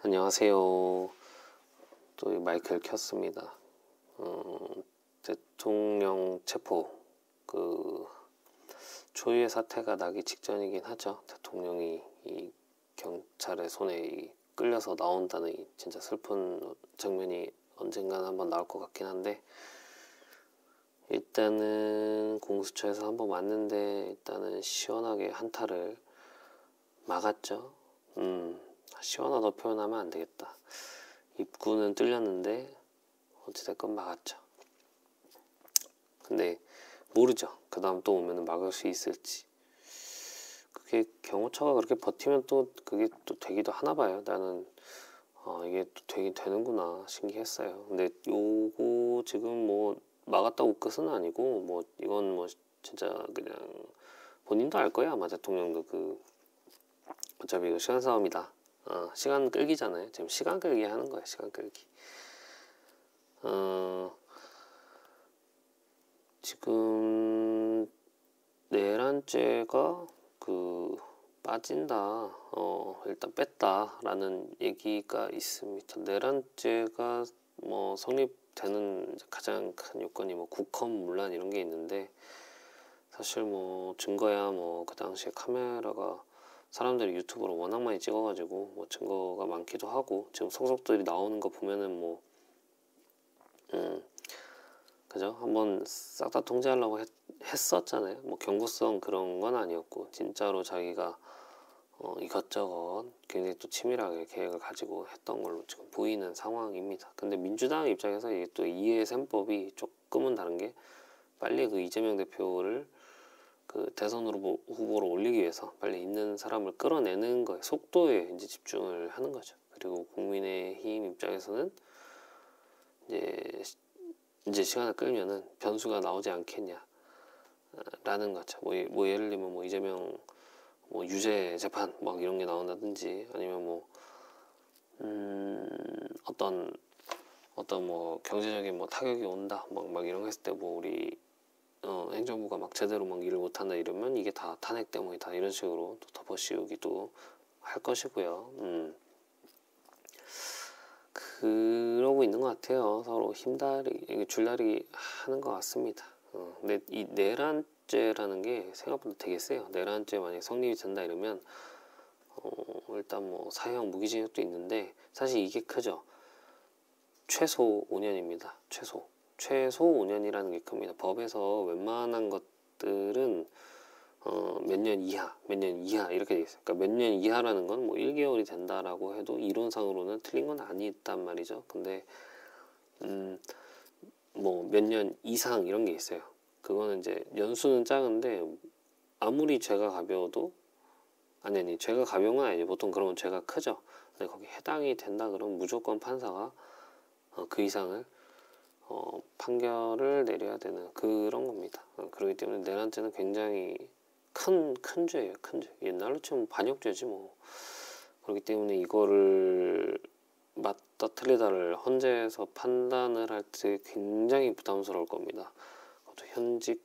안녕하세요. 또 이 마이크를 켰습니다. 대통령 체포 초유의 사태가 나기 직전이긴 하죠. 대통령이 이 경찰의 손에 끌려서 나온다는 이 진짜 슬픈 장면이 언젠가는 한번 나올 것 같긴 한데, 일단은 공수처에서 한번 왔는데 일단은 시원하게 한타를 막았죠. 시원하다 표현하면 안 되겠다. 입구는 뚫렸는데 어찌됐건 막았죠. 근데 모르죠. 그 다음 또 오면 막을 수 있을지. 그게 경호처가 그렇게 버티면 또 그게 또 되기도 하나 봐요. 나는 이게 또 되긴 되는구나 신기했어요. 근데 요거 지금 뭐 막았다고 끝은 아니고, 뭐 이건 뭐 진짜 그냥 본인도 알 거야 아마. 대통령도 어차피 이거 시간 싸움이다. 시간 끌기잖아요. 지금 시간 끌기 하는 거야. 시간 끌기. 지금 내란죄가 빠진다. 일단 뺐다라는 얘기가 있습니다. 내란죄가 뭐 성립되는 가장 큰 요건이 뭐 국헌문란 이런 게 있는데, 사실 뭐 증거야 뭐 그 당시에 카메라가 사람들이 유튜브로 워낙 많이 찍어가지고 뭐 증거가 많기도 하고, 지금 속속들이 나오는 거 보면은 뭐 그죠? 한번 싹 다 통제하려고 했었잖아요. 뭐 경고성 그런 건 아니었고, 진짜로 자기가 이것저것 굉장히 또 치밀하게 계획을 가지고 했던 걸로 지금 보이는 상황입니다. 근데 민주당 입장에서 이게 또 이해 셈법이 조금은 다른 게, 빨리 그 이재명 대표를 그 대선 후보로 올리기 위해서 빨리 있는 사람을 끌어내는 거에 속도에 이제 집중을 하는 거죠. 그리고 국민의힘 입장에서는 이제 시간을 끌면은 변수가 나오지 않겠냐 라는 거죠. 뭐 예를 들면 뭐 이재명 뭐 유죄 재판 막 이런 게 나온다든지, 아니면 뭐 어떤 뭐 경제적인 뭐 타격이 온다 막 이런 거 했을 때, 뭐 우리 행정부가 막 제대로 막 일을 못한다 이러면 이게 다 탄핵 때문이다 이런 식으로 또 덮어씌우기도 할 것이고요. 그러고 있는 것 같아요. 서로 줄다리기 하는 것 같습니다. 근데 이 내란죄라는 게 생각보다 되게 세요. 내란죄 만약에 성립이 된다 이러면 일단 뭐 사형 무기징역도 있는데, 사실 이게 크죠. 최소 5년입니다. 최소 5년이라는 게 큽니다. 법에서 웬만한 것들은 몇 년 이하 이렇게 돼 있어요. 그러니까 몇 년 이하라는 건 뭐 1개월이 된다라고 해도 이론상으로는 틀린 건 아니단 말이죠. 근데 뭐 몇 년 이상 이런 게 있어요. 그거는 이제 연수는 작은데 아무리 죄가 가벼워도 아니 죄가 가벼운 건 아니죠. 보통 그러면 죄가 크죠. 근데 거기 해당이 된다 그러면 무조건 판사가 그 이상을 판결을 내려야 되는 그런 겁니다. 그렇기 때문에 내란죄는 굉장히 큰 죄예요. 큰 죄. 옛날로 치면 반역죄지 뭐. 그렇기 때문에 이거를 맞다 틀리다를 헌재에서 판단을 할 때 굉장히 부담스러울 겁니다. 그것도 현직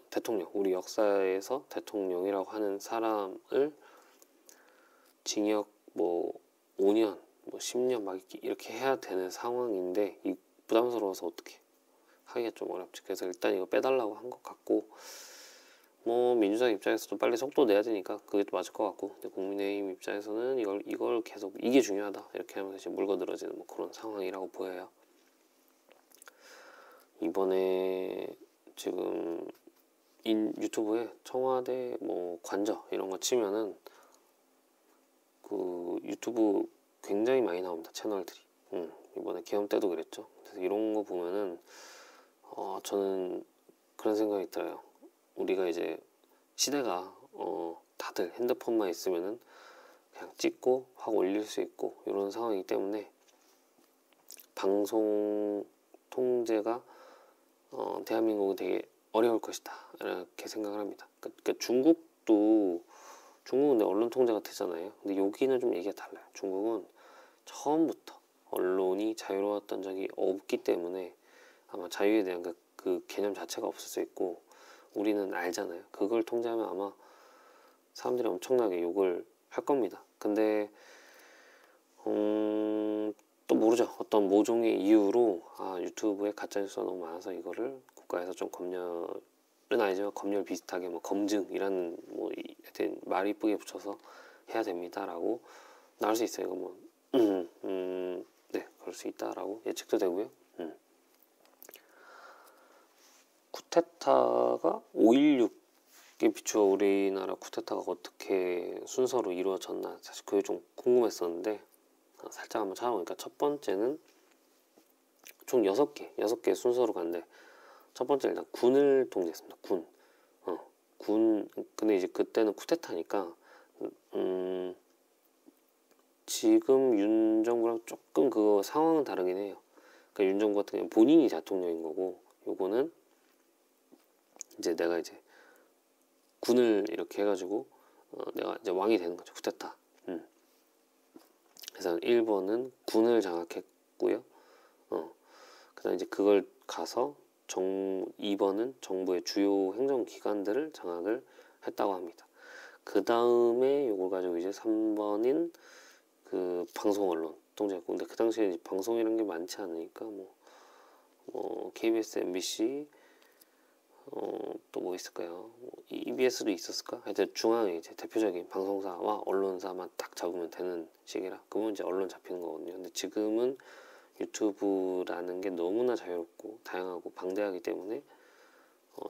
대통령, 우리 역사에서 대통령이라고 하는 사람을 징역 뭐 5년, 뭐 10년 막 이렇게 해야 되는 상황인데, 이 부담스러워서 어떻게 하기가 좀 어렵지. 그래서 일단 이거 빼달라고 한 것 같고, 뭐 민주당 입장에서도 빨리 속도 내야 되니까 그게 또 맞을 것 같고, 근데 국민의힘 입장에서는 이걸 계속 이게 중요하다 이렇게 하면서 이제 물거들어지는 뭐 그런 상황이라고 보여요. 이번에 지금 유튜브에 청와대 뭐 관저 이런 거 치면은 그 유튜브 굉장히 많이 나옵니다. 채널들이. 이번에 계엄 때도 그랬죠. 그래서 이런 거 보면은 저는 그런 생각이 들어요. 우리가 이제 시대가 다들 핸드폰만 있으면은 그냥 찍고 확 올릴 수 있고 이런 상황이기 때문에 방송 통제가 대한민국은 되게 어려울 것이다 이렇게 생각을 합니다. 그러니까 중국은 내 언론 통제가 되잖아요. 근데 여기는 좀 얘기가 달라요. 중국은 처음부터 언론이 자유로웠던 적이 없기 때문에 아마 자유에 대한 그 개념 자체가 없을 수 있고, 우리는 알잖아요. 그걸 통제하면 아마 사람들이 엄청나게 욕을 할 겁니다. 근데 또 모르죠. 어떤 모종의 이유로 유튜브에 가짜뉴스가 너무 많아서 이거를 국가에서 좀 검열은 아니지만 검열 비슷하게 뭐 검증이라는 뭐 하여튼 말 이쁘게 붙여서 해야 됩니다라고 나올 수 있어요. 이거 뭐 네, 그럴 수 있다라고 예측도 되고요. 쿠데타가 5.16에 비추어 우리나라 쿠데타가 어떻게 순서로 이루어졌나 사실 그게 좀 궁금했었는데 살짝 한번 찾아보니까 첫 번째는 총 6개 순서로 갔는데 첫 번째 일단 군을 통제했습니다. 군. 근데 이제 그때는 쿠데타니까 지금 윤 정부랑 조금 그 상황은 다르긴 해요. 그러니까 윤 정부 같은 경우는 본인이 대통령인 거고 요거는 이제 내가 이제 군을 이렇게 해가지고 내가 이제 왕이 되는 거죠. 쿠데타. 그래서 1번은 군을 장악했고요. 그다음 이제 그걸 가서 2번은 정부의 주요 행정기관들을 장악을 했다고 합니다. 그 다음에 요걸 가지고 이제 3번인 그 방송 언론 통제했고, 근데 그 당시에 방송이란 게 많지 않으니까 뭐 KBS, MBC 또 뭐 있을까요? EBS도 있었을까? 하여튼 중앙에 이제 대표적인 방송사와 언론사만 딱 잡으면 되는 시기라 그러면 이제 언론 잡히는 거거든요. 근데 지금은 유튜브라는 게 너무나 자유롭고 다양하고 방대하기 때문에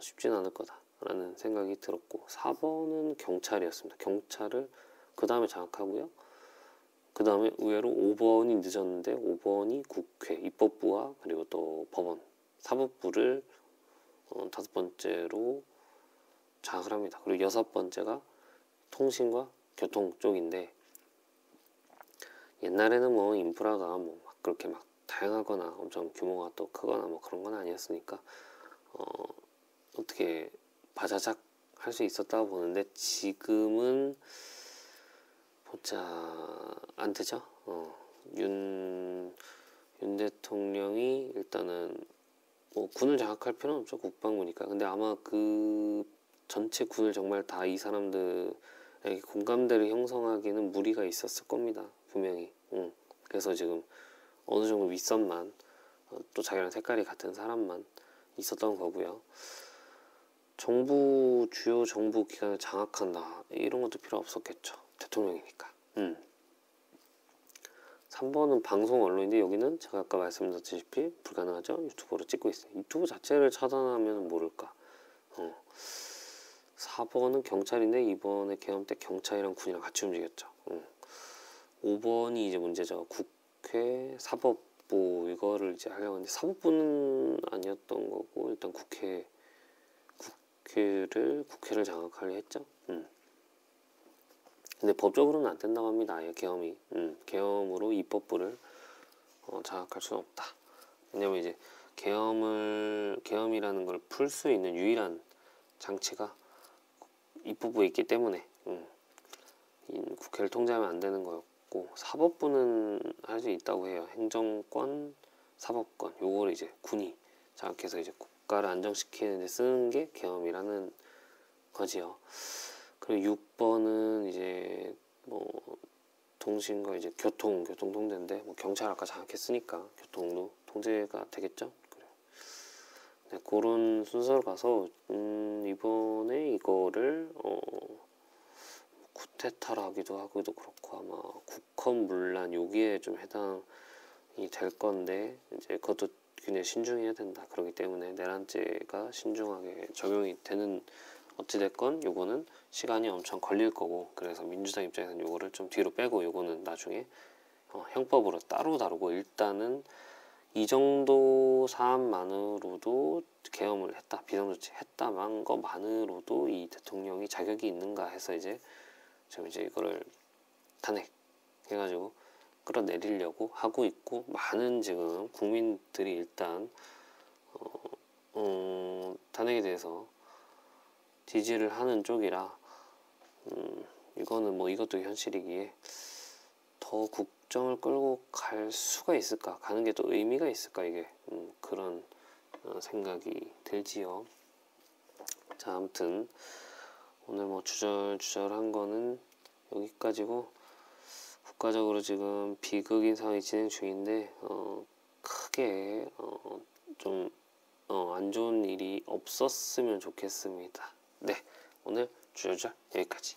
쉽진 않을 거다라는 생각이 들었고 4번은 경찰이었습니다. 경찰을 그 다음에 장악하고요. 그 다음에 의외로 5번이 늦었는데 5번이 국회, 입법부와 그리고 또 법원, 사법부를 5번째로 장악을 합니다. 그리고 6번째가 통신과 교통 쪽인데 옛날에는 뭐 인프라가 뭐 막 그렇게 막 다양하거나 엄청 규모가 또 크거나 뭐 그런 건 아니었으니까 어떻게 바자작 할 수 있었다고 보는데 지금은 보자 안 되죠. 윤 대통령이 일단은 뭐 군을 장악할 필요는 없죠. 국방부니까. 근데 아마 그 전체 군을 정말 다 이 사람들에게 공감대를 형성하기는 무리가 있었을 겁니다. 분명히. 그래서 지금 어느 정도 윗선만 또 자기랑 색깔이 같은 사람만 있었던 거고요. 주요 정부 기관을 장악한다 이런 것도 필요 없었겠죠. 대통령이니까. 3번은 방송 언론인데 여기는 제가 아까 말씀드렸다시피 불가능하죠. 유튜브로 찍고 있어요. 유튜브 자체를 차단하면 모를까. 4번은 경찰인데 이번에 계엄 때 경찰이랑 군이랑 같이 움직였죠. 5번이 이제 문제죠. 국회, 사법부 이거를 이제 하려고 했는데 사법부는 아니었던 거고 일단 국회를 장악하려 했죠. 근데 법적으로는 안 된다고 합니다. 아예 계엄이. 계엄으로 입법부를 장악할 수는 없다. 왜냐면 이제 계엄이라는 걸 풀 수 있는 유일한 장치가 입법부에 있기 때문에 국회를 통제하면 안 되는 거였고 사법부는 할 수 있다고 해요. 행정권, 사법권 요거를 이제 군이 장악해서 이제 국가를 안정시키는 데 쓰는 게 계엄이라는 거지요. 그리고 6번은 이제 뭐 통신과 이제 교통 통제인데 뭐 경찰 아까 장악했으니까 교통도 통제가 되겠죠. 네, 그런 순서로 가서 이번에 이거를 쿠데타라 하기도 하기도 그렇고 아마 국헌문란 여기에 좀 해당이 될 건데 이제 그것도 굉장히 신중해야 된다. 그렇기 때문에 내란죄가 신중하게 적용이 되는 어찌됐건 요거는 시간이 엄청 걸릴 거고 그래서 민주당 입장에서는 요거를 좀 뒤로 빼고 요거는 나중에 형법으로 따로 다루고 일단은 이 정도 사안만으로도 계엄을 했다, 비상조치 했다만 것만으로도 이 대통령이 자격이 있는가 해서 이제 지금 이제 이거를 탄핵해가지고 끌어내리려고 하고 있고 많은 지금 국민들이 일단 탄핵에 대해서 지지를 하는 쪽이라 이거는 뭐 이것도 현실이기에 더 국정을 끌고 갈 수가 있을까? 가는 게 또 의미가 있을까? 이게 그런 생각이 들지요. 자, 아무튼 오늘 뭐 주절주절한 거는 여기까지고 국가적으로 지금 비극인 상황이 진행 중인데 크게 좀 안 좋은 일이 없었으면 좋겠습니다. 네, 오늘 주저절 여기까지.